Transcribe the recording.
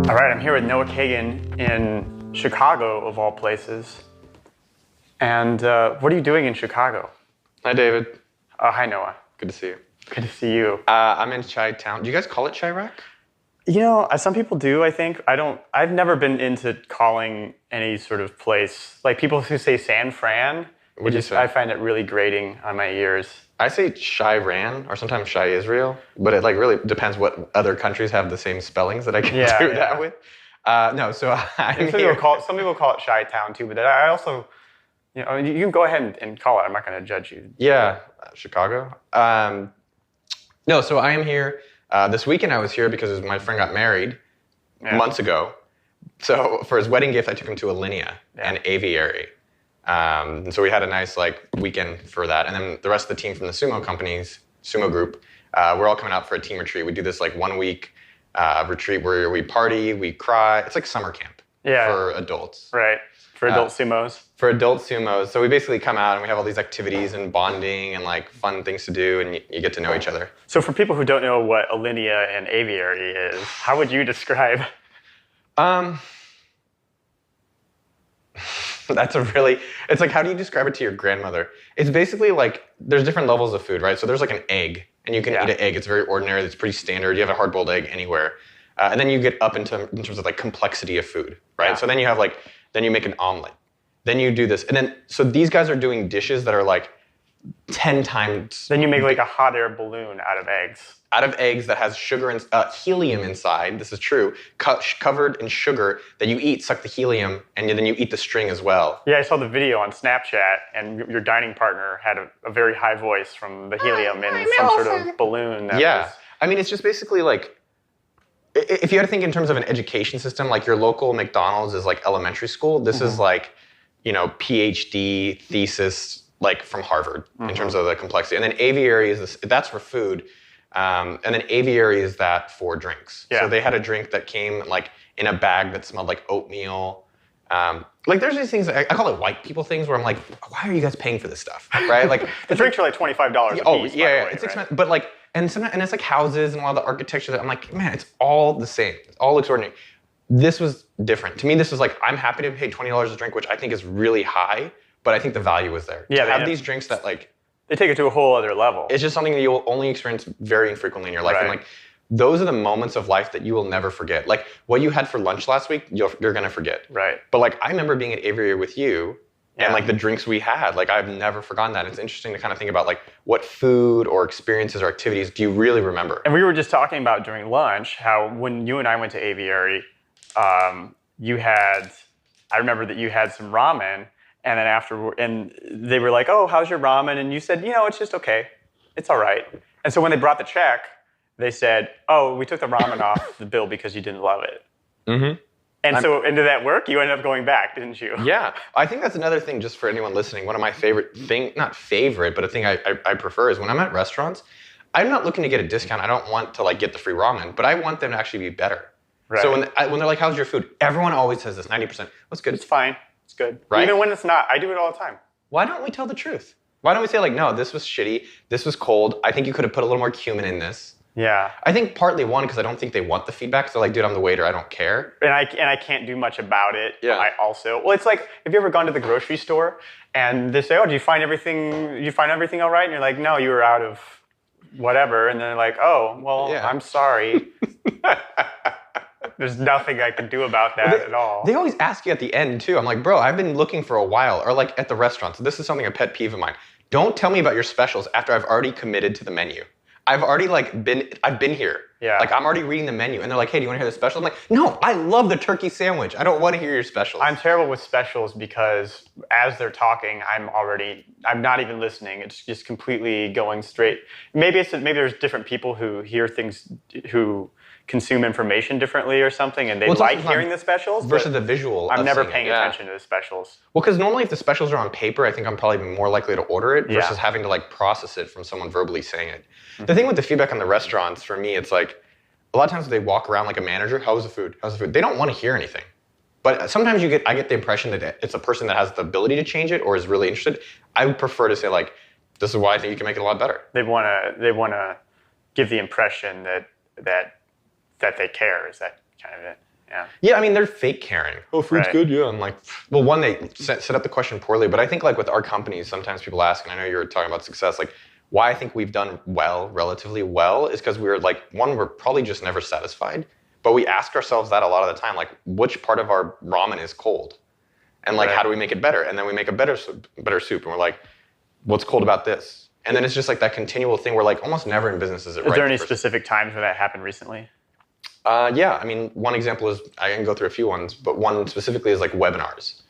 All right, I'm here with Noah Kagan in Chicago, of all places. And what are you doing in Chicago? Hi, David. Hi, Noah. Good to see you. Good to see you. I'm in Chi-Town. Do you guys call it Chirac? You know, some people do, I think. I've never been into calling any sort of place, like people who say San Fran. What do you say? I find it really grating on my ears. I say Chi-Ran or sometimes Chi-Israel, but it like really depends what other countries have the same spellings that I can do that with. No, so I'm here. Some people call it Chi-Town too, but I also, you know, you can go ahead and call it. I'm not going to judge you. Yeah, Chicago. No, so I am here. This weekend I was here because my friend got married months ago. So for his wedding gift, I took him to Alinea and Aviary. And so we had a nice weekend for that. And then the rest of the team from the sumo group, we're all coming out for a team retreat. We do this 1 week retreat where we party, we cry. It's like summer camp for adults. Right, for adult sumos. For adult sumos. So we basically come out and we have all these activities and bonding and fun things to do, and you get to know each other. So for people who don't know what Alinea and Aviary is, how would you describe? It's like, how do you describe it to your grandmother? It's basically there's different levels of food, right? So there's an egg, and you can eat an egg. It's very ordinary. It's pretty standard. You have a hard-boiled egg anywhere. And then you get up in terms of complexity of food, right? Yeah. So then you have then you make an omelet. Then you do this. And then, so these guys are doing dishes that are 10 times. Then you make a hot air balloon out of eggs. Out of eggs that has sugar and helium inside. This is true. Covered in sugar that you eat, suck the helium, and then you eat the string as well. Yeah, I saw the video on Snapchat, and your dining partner had a very high voice from the helium in some sort of balloon. I mean, it's just basically if you had to think in terms of an education system, your local McDonald's is elementary school. This is PhD thesis from Harvard in terms of the complexity. And then Aviary that's for food. And then Aviary is that for drinks. Yeah. So they had a drink that came in a bag that smelled like oatmeal. There's these things, I call it white people things, where I'm why are you guys paying for this stuff? Right? The drinks are $25 a piece. Oh, yeah, it's expensive. But and it's houses and a lot of the architecture that I'm man, it's all the same. It all looks ordinary. This was different. To me, this was I'm happy to pay $20 a drink, which I think is really high, but I think the value was there. Yeah, to have these drinks that they take it to a whole other level. It's just something that you'll only experience very infrequently in your life. Right. And those are the moments of life that you will never forget. What you had for lunch last week, you're going to forget. Right. But I remember being at Aviary with you and the drinks we had. I've never forgotten that. It's interesting to kind of think about what food or experiences or activities do you really remember? And we were just talking about during lunch how when you and I went to Aviary, I remember that you had some ramen. And then and they were oh, how's your ramen? And you said, it's just okay. It's all right. And so when they brought the check, they said, oh, we took the ramen off the bill because you didn't love it. Mm-hmm. And did that work? You ended up going back, didn't you? Yeah. I think that's another thing, just for anyone listening. One of my favorite not favorite, but a thing I prefer is when I'm at restaurants, I'm not looking to get a discount. I don't want to get the free ramen, but I want them to actually be better. Right. So when they're how's your food? Everyone always says this, 90%. What's good? It's fine. It's good. Right? Even when it's not. I do it all the time. Why don't we tell the truth? Why don't we say no, this was shitty. This was cold. I think you could have put a little more cumin in this. Yeah. I think partly because I don't think they want the feedback. So dude, I'm the waiter. I don't care. And I can't do much about it. Yeah. I also, it's have you ever gone to the grocery store and they say, oh, did you find everything all right? And you're no, you were out of whatever. And then they're oh, well, I'm sorry. There's nothing I can do about that at all. They always ask you at the end, too. I'm bro, I've been looking for a while. Or at the restaurant. So this is something, a pet peeve of mine. Don't tell me about your specials after I've already committed to the menu. I've already been here. Yeah. I'm already reading the menu. And they're hey, do you want to hear the special? I'm no, I love the turkey sandwich. I don't want to hear your specials. I'm terrible with specials because as they're talking, I'm not even listening. It's just completely going straight. Maybe there's different people who hear things, who consume information differently or something, and they hearing the specials. Versus the visual. I'm never paying attention to the specials. Well, because normally if the specials are on paper, I think I'm probably more likely to order it versus having to process it from someone verbally saying it. Mm-hmm. The thing with the feedback on the restaurants, for me, it's a lot of times they walk around like a manager, how's the food? How's the food? They don't want to hear anything. But sometimes I get the impression that it's a person that has the ability to change it or is really interested. I would prefer to say this is why I think you can make it a lot better. They want to give the impression that they care. Is that kind of it? Yeah, I mean, they're fake caring. Oh, food's Right. good, yeah. I'm like, well, one, they set up the question poorly, but I think like with our companies, sometimes people ask, and I know you were talking about success, like why I think we've done well, relatively well, is because we're like, one, we're probably just never satisfied, but we ask ourselves that a lot of the time, like which part of our ramen is cold? And like, how do we make it better? And then we make a better soup, and we're like, what's cold about this? And then it's just like that continual thing where like almost never in business is it right. Is there any specific times where that happened recently? Yeah, I mean, one example is, I can go through a few ones, but one specifically is like webinars.